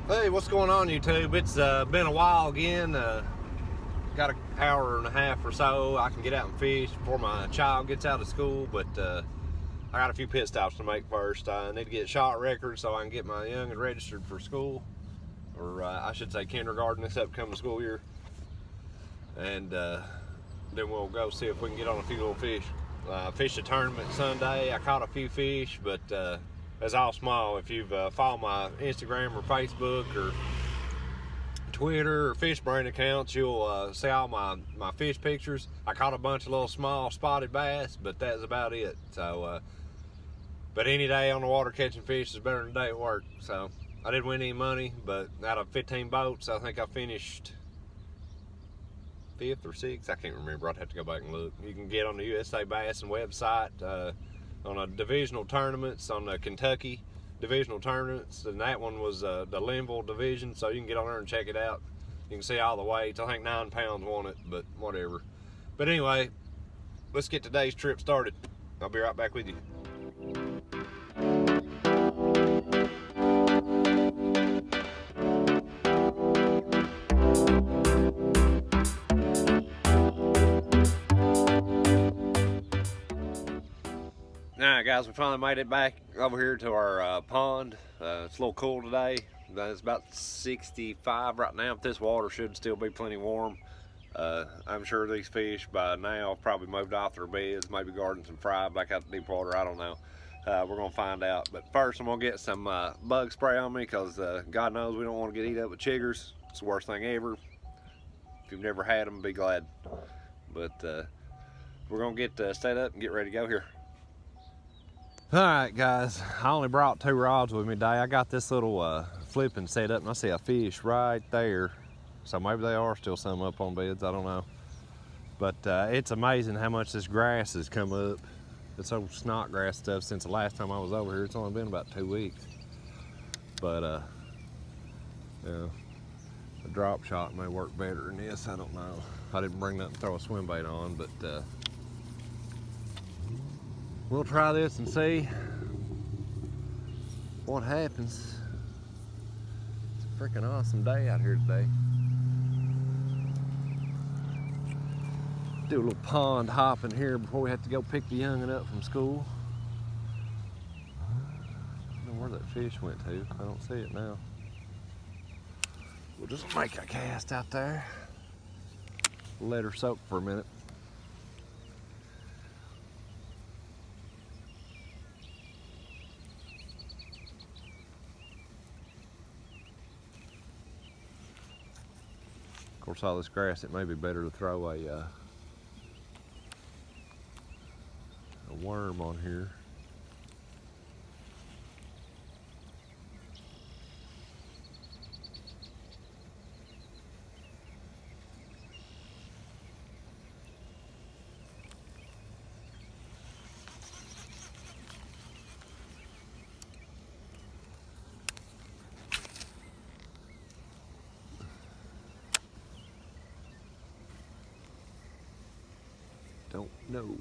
Hey, what's going on, YouTube? It's been a while again. Got an hour and a half or so. I can get out and fish before my child gets out of school, but I got a few pit stops to make first. I need to get shot records so I can get my youngin registered for school, or I should say kindergarten this upcoming school year. And then we'll go see if we can get on a few little fish. Fished a tournament Sunday. I caught a few fish, but it's all small. If you've followed my Instagram or Facebook or Twitter or fish brand accounts, you'll see all my fish pictures. I caught a bunch of little small spotted bass, but that's about it. So, but any day on the water catching fish is better than a day at work. So I didn't win any money, but out of 15 boats, I think I finished 5th or 6th. I can't remember. I'd have to go back and look. You can get on the USA Bass and website on a divisional tournaments, on the Kentucky divisional tournaments, and that one was the Linville division, so you can get on there and check it out. You can see all the weights. I think 9 pounds won it, but whatever. But anyway, let's get today's trip started. I'll be right back with you. Alright guys, we finally made it back over here to our pond. It's a little cool today. It's about 65 right now, but this water should still be plenty warm. I'm sure these fish by now have probably moved off their beds, maybe guarding some fry back out the deep water, I don't know. We're gonna find out. But first I'm gonna get some bug spray on me, because God knows we don't want to get eat up with chiggers. It's the worst thing ever. If you've never had them, be glad. But we're gonna get set up and get ready to go here. Alright guys, I only brought 2 rods with me today. I got this little flipping set up, and I see a fish right there. So maybe they are still some up on beds, I don't know. But it's amazing how much this grass has come up. This old snot grass stuff since the last time I was over here. It's only been about 2 weeks. But yeah, a drop shot may work better than this, I don't know. I didn't bring nothing to throw a swim bait on, but we'll try this and see what happens. It's a freaking awesome day out here today. Do a little pond hopping here before we have to go pick the youngin up from school. I don't know where that fish went to. I don't see it now. We'll just make a cast out there. Let her soak for a minute. Of course, all this grass, it may be better to throw a worm on here. Don't know.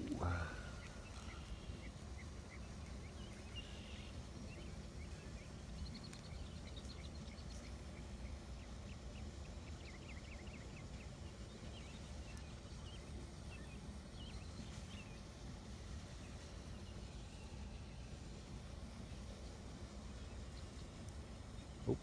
Oh.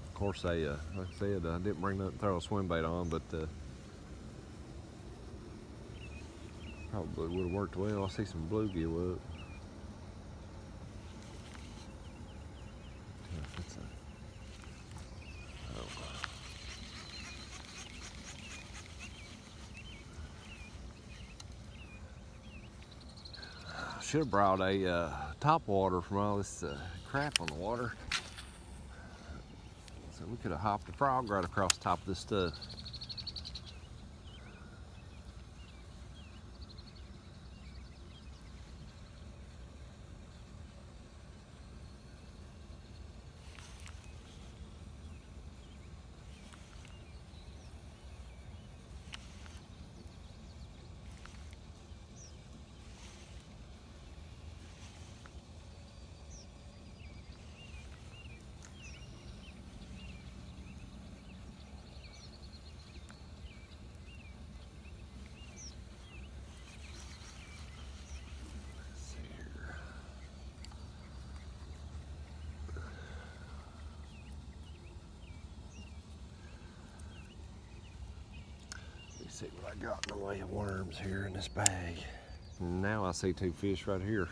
Of course, like I said, I didn't bring nothing to throw a swim bait on, but probably would have worked well. I see some bluegill up. should have brought a top water from all this crap on the water. So we could have hopped a frog right across the top of this stuff. See what I got in the way of worms here in this bag. Now I see two fish right here.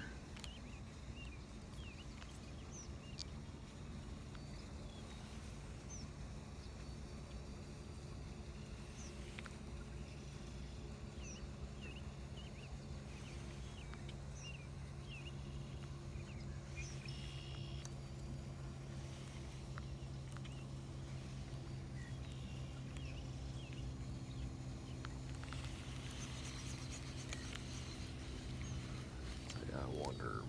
Wonder.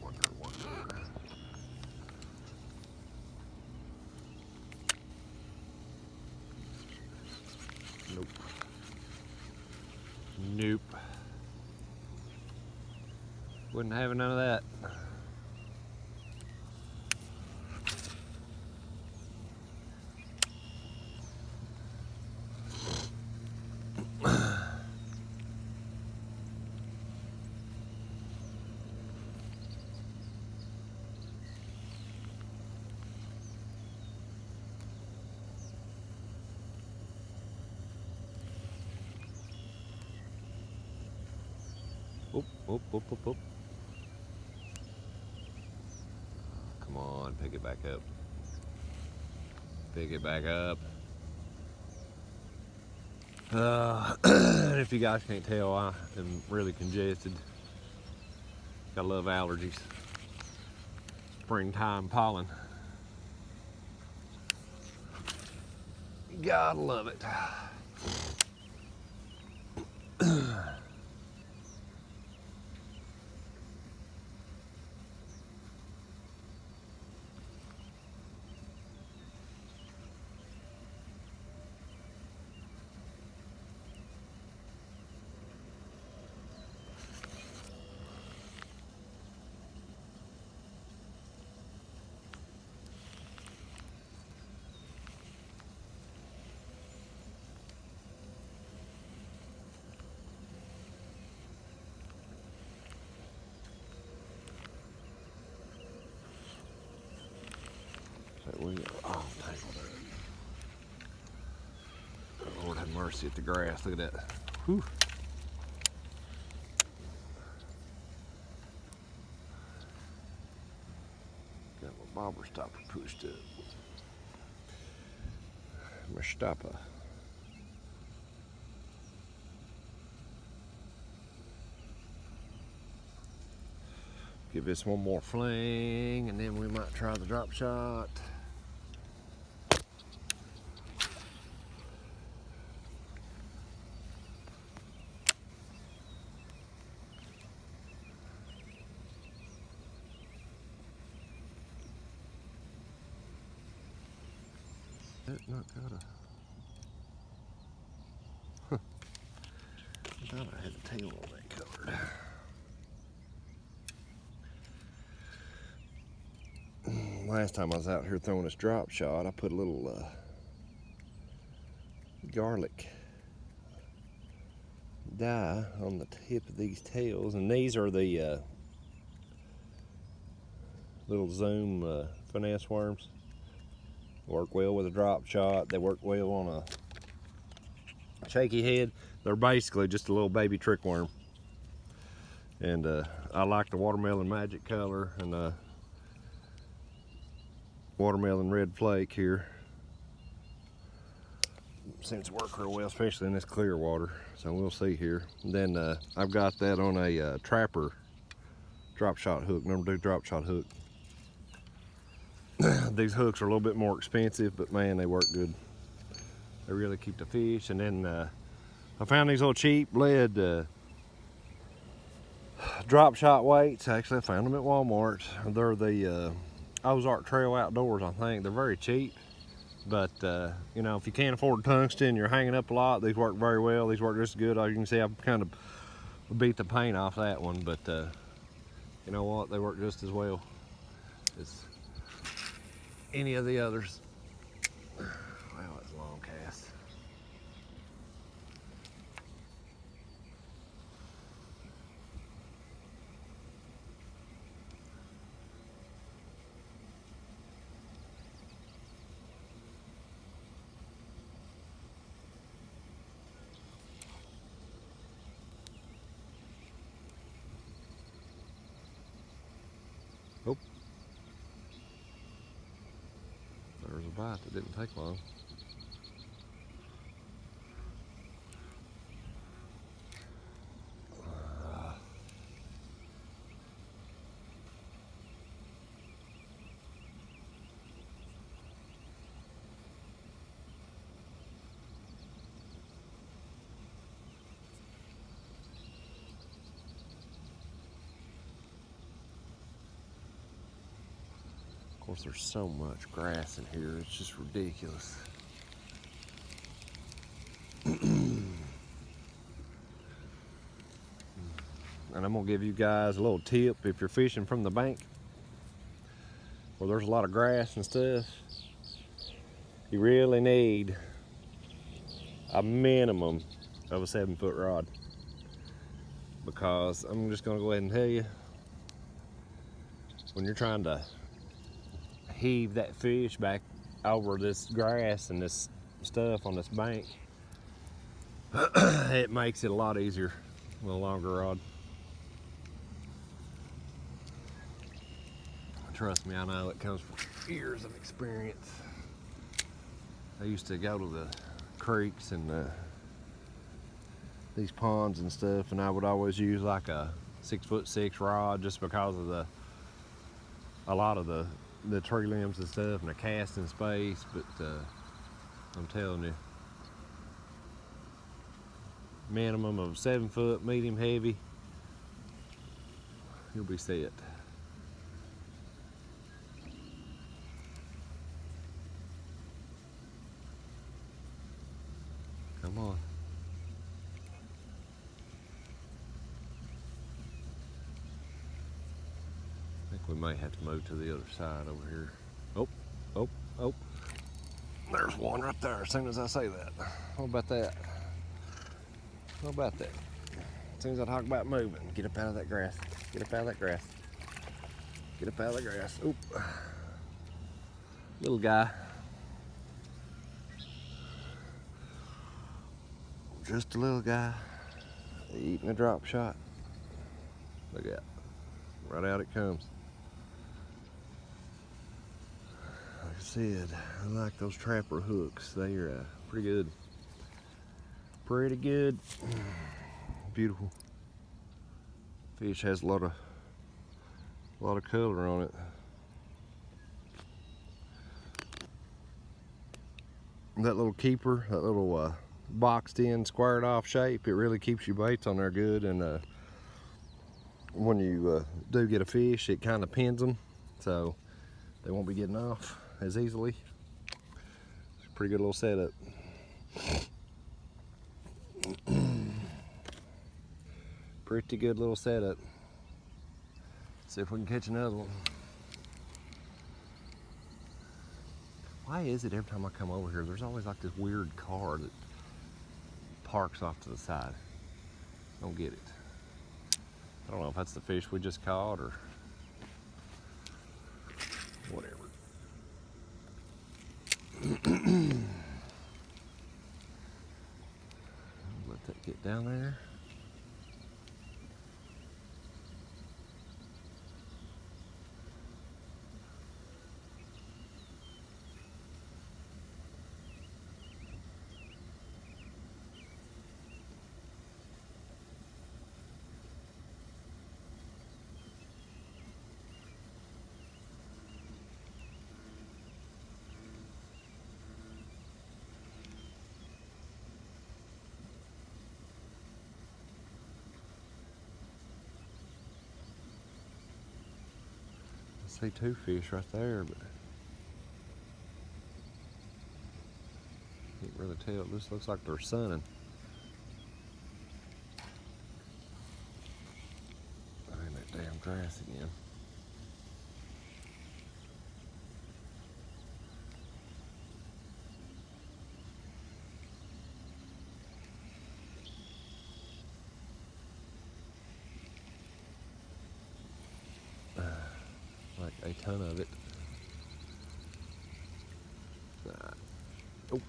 Nope. Nope. Wouldn't have none of that. Oop. Come on, pick it back up. Pick it back up. If you guys can't tell, I am really congested. I love allergies. Springtime pollen. Gotta love it. Oh, Lord have mercy at the grass. Look at that. Whew. Got my bobber stopper pushed up. My stopper. Give this one more fling, and then we might try the drop shot. That's not got a... Huh. I thought I had the tail on that covered. Last time I was out here throwing this drop shot, I put a little garlic dye on the tip of these tails, and these are the little zoom finesse worms. Work well with a drop shot. They work well on a shaky head. They're basically just a little baby trick worm, and I like the watermelon magic color and watermelon red flake here. Seems to work real well, especially in this clear water. So we'll see here. And then I've got that on a trapper drop shot hook, number 2 drop shot hook. These hooks are a little bit more expensive, but man, they work good. They really keep the fish. And then I found these little cheap lead drop shot weights. Actually, I found them at Walmart. They're the Ozark Trail Outdoors, I think. They're very cheap, but you know, if you can't afford tungsten, you're hanging up a lot, these work very well. These work just good. As you can see, I've kind of beat the paint off that one, but you know what? They work just as well as any of the others. Wow, it's a long cast. Oh, there was a bite that didn't take long. Of course, there's so much grass in here, it's just ridiculous. And I'm gonna give you guys a little tip. If you're fishing from the bank where there's a lot of grass and stuff, you really need a minimum of a 7-foot rod, because I'm just gonna go ahead and tell you, when you're trying to heave that fish back over this grass and this stuff on this bank, it makes it a lot easier with a longer rod. Trust me, I know it comes from years of experience. I used to go to the creeks and these ponds and stuff, and I would always use like a 6'6" rod, just because of a lot of the tree limbs and stuff and the casting space. But I'm telling you, minimum of 7 foot, medium heavy, you'll be set. Come on. I think we may have to move to the other side over here. Oh, oh, oh. There's one right there as soon as I say that. What about that? What about that? As soon as I talk about moving, get up out of that grass. Get up out of that grass. Get up out of the grass. Oop. Little guy. Just a little guy eating a drop shot. Look at that. Right out it comes. Like I said, I like those trapper hooks. They are pretty good. Pretty good. Beautiful. Fish has a lot of color on it. That little keeper, that little boxed in, squared off shape, it really keeps your baits on there good. And when you do get a fish, it kind of pins them, so they won't be getting off as easily. It's a pretty good little setup. Pretty good little setup. See if we can catch another one. Why is it every time I come over here, there's always like this weird car that parks off to the side? Don't get it. I don't know if that's the fish we just caught or whatever. Let that get down there. see 2 fish right there, but can't really tell. This looks like they're sunning. I'm in that damn grass again. Like a ton of it. Oh.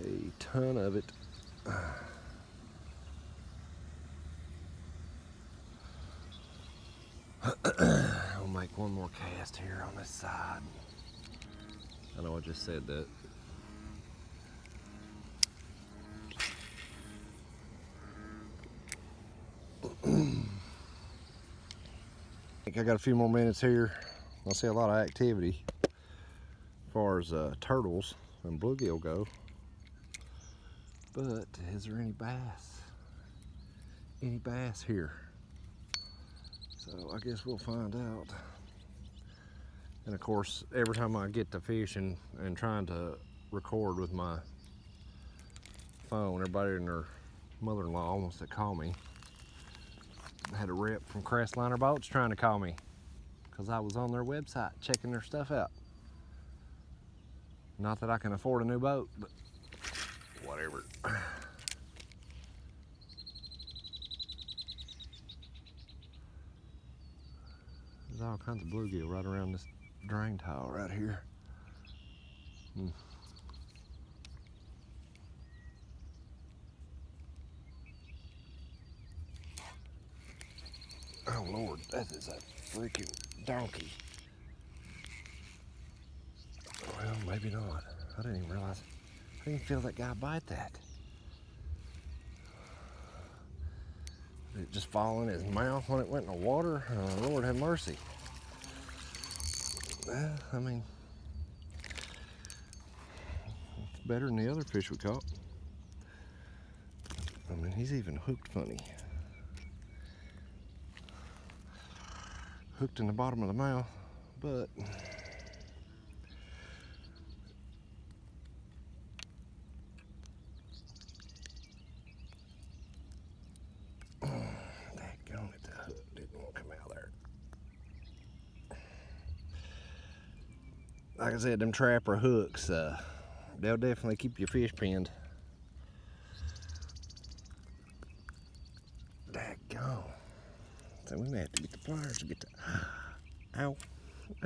A ton of it. I'll make one more cast here on this side. I know I just said that. I think I got a few more minutes here. I'll see a lot of activity as far as turtles and bluegill go. But is there any bass? Any bass here? So I guess we'll find out. And of course, every time I get to fishing and trying to record with my phone, everybody and their mother-in-law almost to call me. I had a rep from Crestliner Boats trying to call me because I was on their website checking their stuff out. Not that I can afford a new boat, but whatever. There's all kinds of bluegill right around this drain tile right here. Oh Lord, that is a freaking donkey. Well, maybe not. I didn't even realize. I didn't feel that guy bite that. Did it just fall in his mouth when it went in the water? Oh, Lord have mercy. Well, I mean, it's better than the other fish we caught. I mean, he's even hooked funny. Hooked in the bottom of the mouth, but daggone it, the hook didn't want to come out there. Like I said, them trapper hooks, they'll definitely keep your fish pinned. Daggone. So we may have to get the pliers to get the, ow,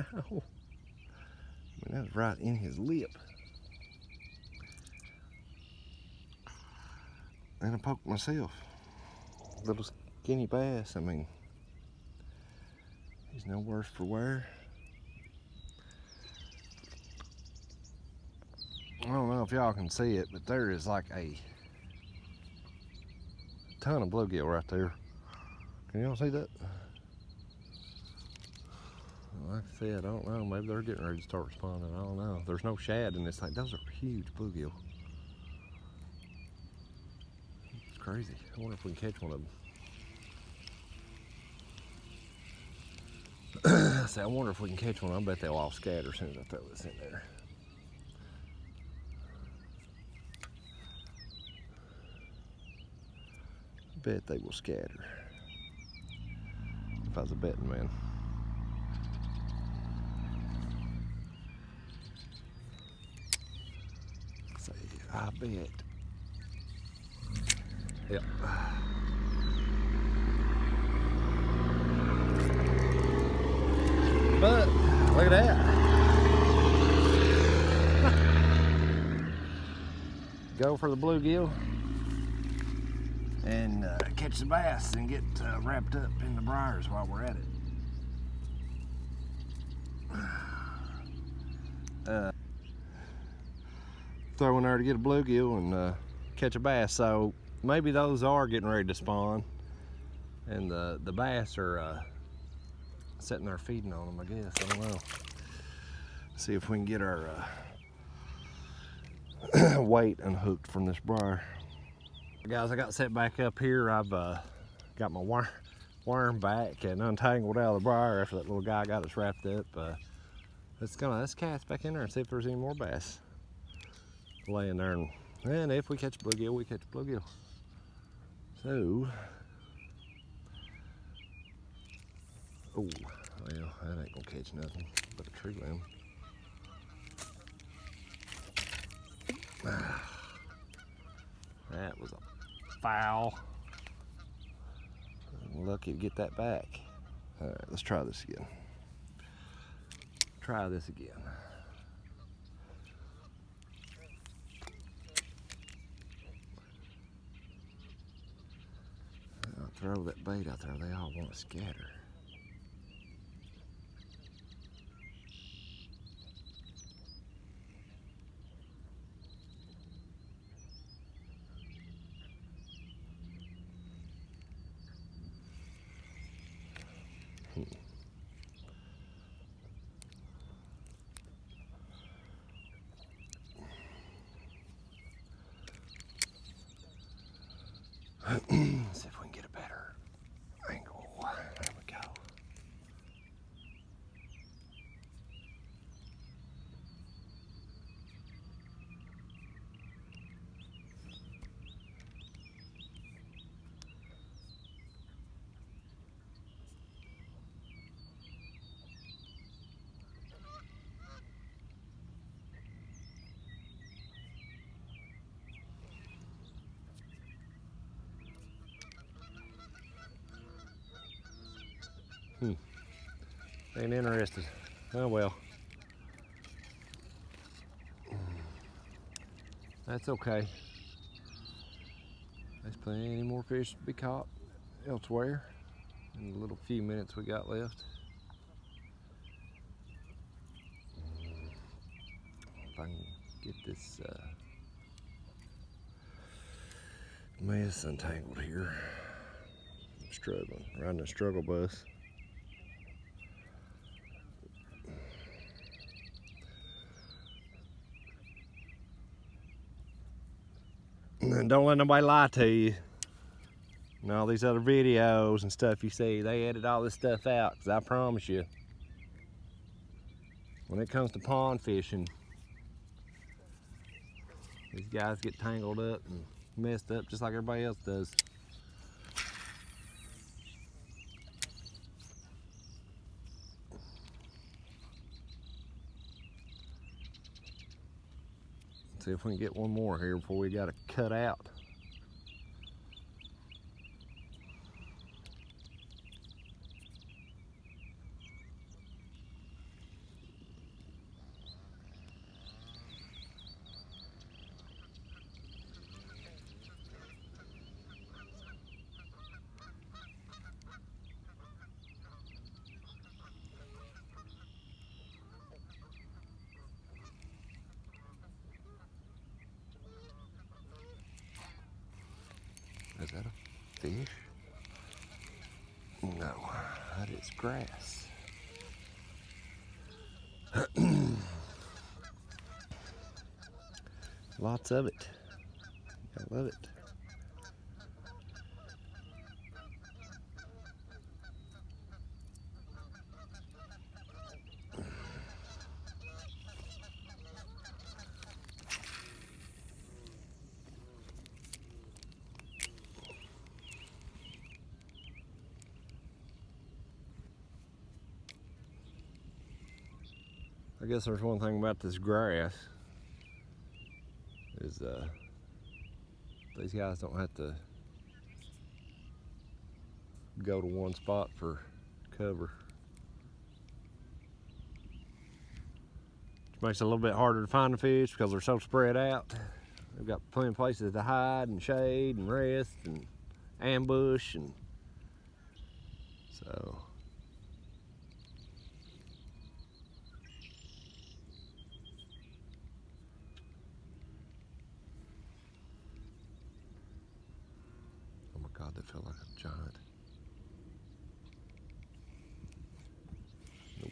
ow. I mean, that was right in his lip. And I poked myself. Little skinny bass, I mean, he's no worse for wear. I don't know if y'all can see it, but there is like a ton of bluegill right there. Can y'all see that? Like I said, I don't know. Maybe they're getting ready to start responding. I don't know. There's no shad in this thing. Those are huge bluegill. It's crazy. I wonder if we can catch one of them. I say, I wonder if we can catch one. I bet they'll all scatter as soon as I throw this in there. I bet they will scatter. If I was a betting man. Say, I bet. Yep. But look at that. Go for the bluegill and catch the bass and get wrapped up in the briars while we're at it. Throw in there to get a bluegill and catch a bass. So maybe those are getting ready to spawn, and the bass are sitting there feeding on them, I guess. I don't know. See if we can get our weight unhooked from this briar. Guys, I got set back up here. I've got my worm back and untangled out of the briar after that little guy got us wrapped up. Let's cast back in there and see if there's any more bass laying there. And if we catch a bluegill, we catch a bluegill. So, oh, well, that ain't gonna catch nothing but a tree limb. That was a foul. I'm lucky to get that back. All right, let's try this again. Try this again. I'll throw that bait out there. They all want to scatter. See if we can get a better angle. There we go. Ain't interested. Oh well. That's okay. There's plenty more fish to be caught elsewhere in the little few minutes we got left. If I can get this mess untangled here. I'm struggling, riding a struggle bus. And don't let nobody lie to you. And all these other videos and stuff you see, they edit all this stuff out, because I promise you, when it comes to pond fishing, these guys get tangled up and messed up just like everybody else does. Let's see if we can get one more here before we got to cut out. Is that a fish? No, that is grass. Lots of it. I love it. I guess there's one thing about this grass is these guys don't have to go to one spot for cover. Which makes it a little bit harder to find the fish because they're so spread out. They've got plenty of places to hide and shade and rest and ambush, and so oh my God, that felt like a giant. Nope.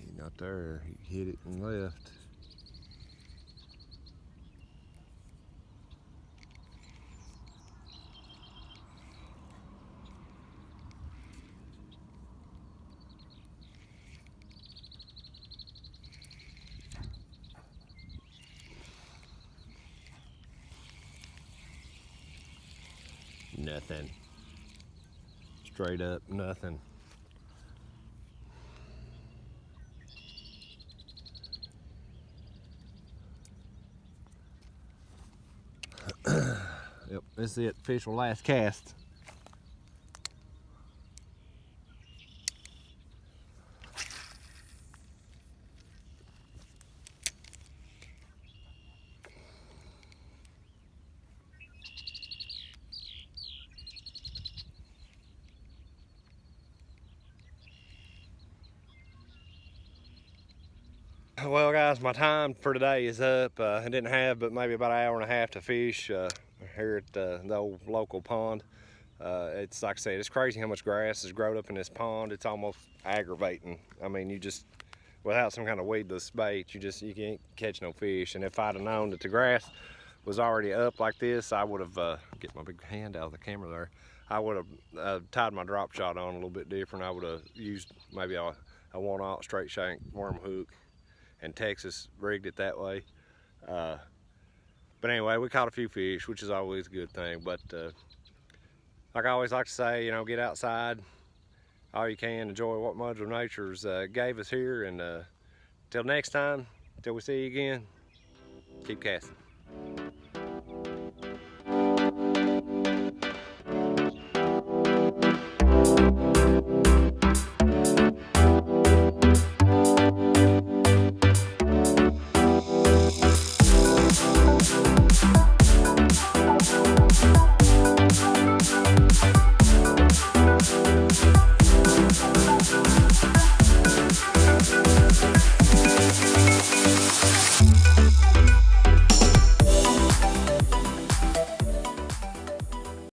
He's not there. He hit it and left. nothing. Straight up nothing. Yep, this is it, official last cast. Well guys, my time for today is up. I didn't have but maybe about an hour and a half to fish here at the old local pond. It's like I said, it's crazy how much grass has grown up in this pond. It's almost aggravating. I mean, you just, without some kind of weedless bait, you can't catch no fish. And if I'd have known that the grass was already up like this, I would have, get my big hand out of the camera there, I would have tied my drop shot on a little bit different. I would have used maybe a 1/0 straight shank worm hook, and Texas rigged it that way. But anyway, we caught a few fish, which is always a good thing. But like I always like to say, you know, get outside all you can, enjoy what Mother Nature's gave us here, and till next time, till we see you again, keep casting.